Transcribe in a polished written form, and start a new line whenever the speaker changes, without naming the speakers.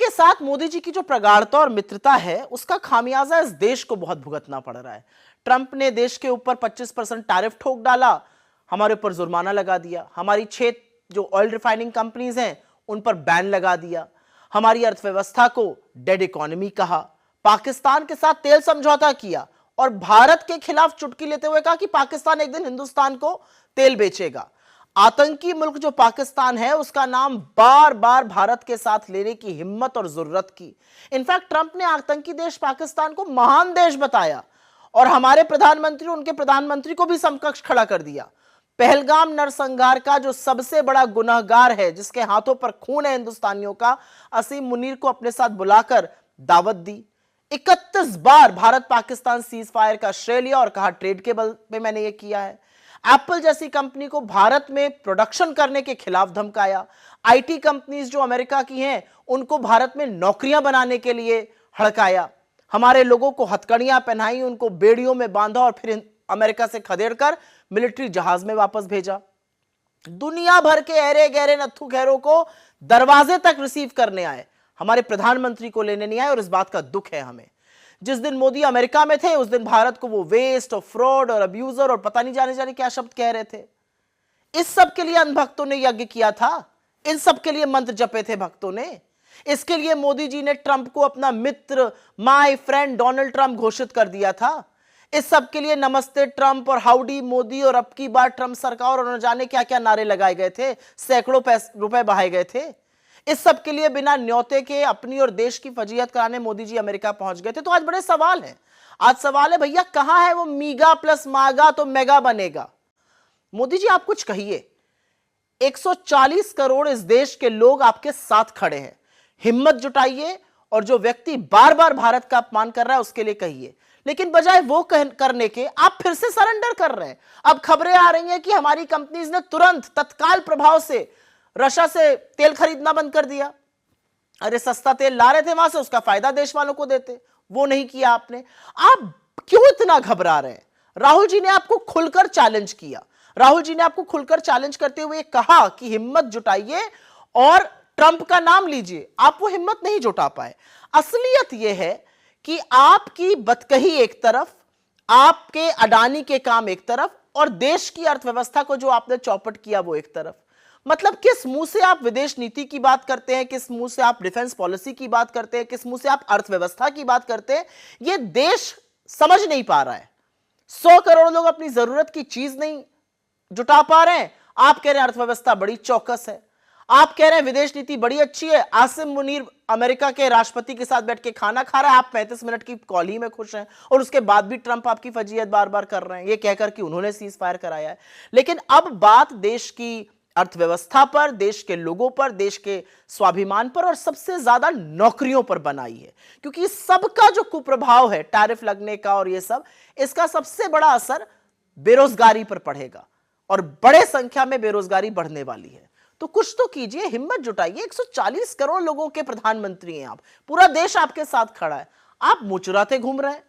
के साथ मोदी जी की जो प्रगाढ़ता और मित्रता है, उसका खामियाजा इस देश को बहुत भुगतना पड़ रहा है। ट्रंप ने देश के ऊपर 25% टैरिफ ठोक डाला, हमारे ऊपर जुर्माना लगा दिया, हमारी 6 जो ऑयल रिफाइनिंग कंपनीज हैं उन पर बैन लगा दिया, हमारी अर्थव्यवस्था को डेड इकोनॉमी कहा, पाकिस्तान के साथ तेल समझौता किया और भारत के खिलाफ चुटकी लेते हुए कहा कि पाकिस्तान एक दिन हिंदुस्तान को तेल बेचेगा। आतंकी मुल्क जो पाकिस्तान है उसका नाम बार बार भारत के साथ लेने की हिम्मत और जरूरत की। इनफैक्ट ट्रंप ने आतंकी देश पाकिस्तान को महान देश बताया और हमारे प्रधानमंत्री उनके प्रधानमंत्री को भी समकक्ष खड़ा कर दिया। पहलगाम नरसंहार का जो सबसे बड़ा गुनहगार है, जिसके हाथों पर खून है हिंदुस्तानियों का, असीम मुनीर को अपने साथ बुलाकर दावत दी। 31 बार भारत पाकिस्तान सीज फायर का श्रेय लिया और कहा ट्रेड के बल पे मैंने ये किया है। एप्पल जैसी कंपनी को भारत में प्रोडक्शन करने के खिलाफ धमकाया। आईटी कंपनीज जो अमेरिका की हैं उनको भारत में नौकरियां बनाने के लिए हड़काया। हमारे लोगों को हथकड़ियां पहनाई, उनको बेड़ियों में बांधा और फिर अमेरिका से खदेड़कर मिलिट्री जहाज में वापस भेजा। दुनिया भर के अरे गहरे नत्थु खैरों को दरवाजे तक रिसीव करने आए, हमारे प्रधानमंत्री को लेने नहीं आए और इस बात का दुख है हमें। जिस दिन मोदी अमेरिका में थे उस दिन भारत को वो वेस्ट और फ्रॉड और अब्यूजर और पता नहीं जाने जाने क्या शब्द कह रहे थे। इस सब के लिए अन्य भक्तों ने यज्ञ किया था, इन सब के लिए मंत्र जपे थे भक्तों ने। इसके लिए मोदी जी ने ट्रंप को अपना मित्र, माय फ्रेंड डोनाल्ड ट्रंप घोषित कर दिया था। इस सब के लिए नमस्ते ट्रंप और हाउडी मोदी और अब की बार ट्रंप सरकार और न जाने क्या क्या नारे लगाए गए थे, सैकड़ों रुपए बहाए गए थे। इस सब के लिए बिना न्योते के अपनी और देश की फजीहत कराने मोदी जी अमेरिका पहुंच गए थे। तो आज बड़े सवाल हैं। आज सवाल है भैया कहां है वो मीगा प्लस मागा तो मेगा बनेगा। मोदी जी आप कुछ कहिए। 140 करोड़ इस देश के लोग आपके साथ खड़े हैं, हिम्मत जुटाइए और जो व्यक्ति बार बार भारत का अपमान कर रहा है उसके लिए कहिए। लेकिन बजाय वो करने के आप फिर से सरेंडर कर रहे हैं। अब खबरें आ रही हैं कि हमारी कंपनीज ने तुरंत तत्काल प्रभाव से रशिया से तेल खरीदना बंद कर दिया। अरे सस्ता तेल ला रहे थे वहां से, उसका फायदा देश वालों को देते, वो नहीं किया आपने। आप क्यों इतना घबरा रहे हैं? राहुल जी ने आपको खुलकर चैलेंज किया। राहुल जी ने आपको खुलकर चैलेंज करते हुए कहा कि हिम्मत जुटाइए और ट्रंप का नाम लीजिए। आप वो हिम्मत नहीं जुटा पाए। असलियत यह है कि आपकी बतकही एक तरफ, आपके अडानी के काम एक तरफ और देश की अर्थव्यवस्था को जो आपने चौपट किया वो एक तरफ। मतलब किस मुंह से आप विदेश नीति की बात करते हैं, किस मुंह से आप डिफेंस पॉलिसी की बात करते हैं, किस मुंह से आप अर्थव्यवस्था की बात करते हैं, यह देश समझ नहीं पा रहा है। 100 करोड़ लोग अपनी जरूरत की चीज नहीं जुटा पा रहे हैं। आप कह रहे हैं अर्थव्यवस्था बड़ी चौकस है, आप कह रहे हैं विदेश नीति बड़ी अच्छी है। आसिम मुनीर अमेरिका के राष्ट्रपति के साथ बैठ के खाना खा रहा है, आप 35 मिनट की कॉल ही में खुश हैं और उसके बाद भी ट्रंप आपकी फजीहत बार बार कर रहे हैं ये कहकर कि उन्होंने सीज फायर कराया है। लेकिन अब बात देश की अर्थव्यवस्था पर, देश के लोगों पर, देश के स्वाभिमान पर और सबसे ज्यादा नौकरियों पर बनाई है। क्योंकि सबका जो कुप्रभाव है टैरिफ लगने का और ये सब, इसका सबसे बड़ा असर बेरोजगारी पर पड़ेगा और बड़े संख्या में बेरोजगारी बढ़ने वाली है। तो कुछ तो कीजिए, हिम्मत जुटाइए। 140 करोड़ लोगों के प्रधानमंत्री हैं आप, पूरा देश आपके साथ खड़ा है, आप मुचुराते घूम रहे हैं।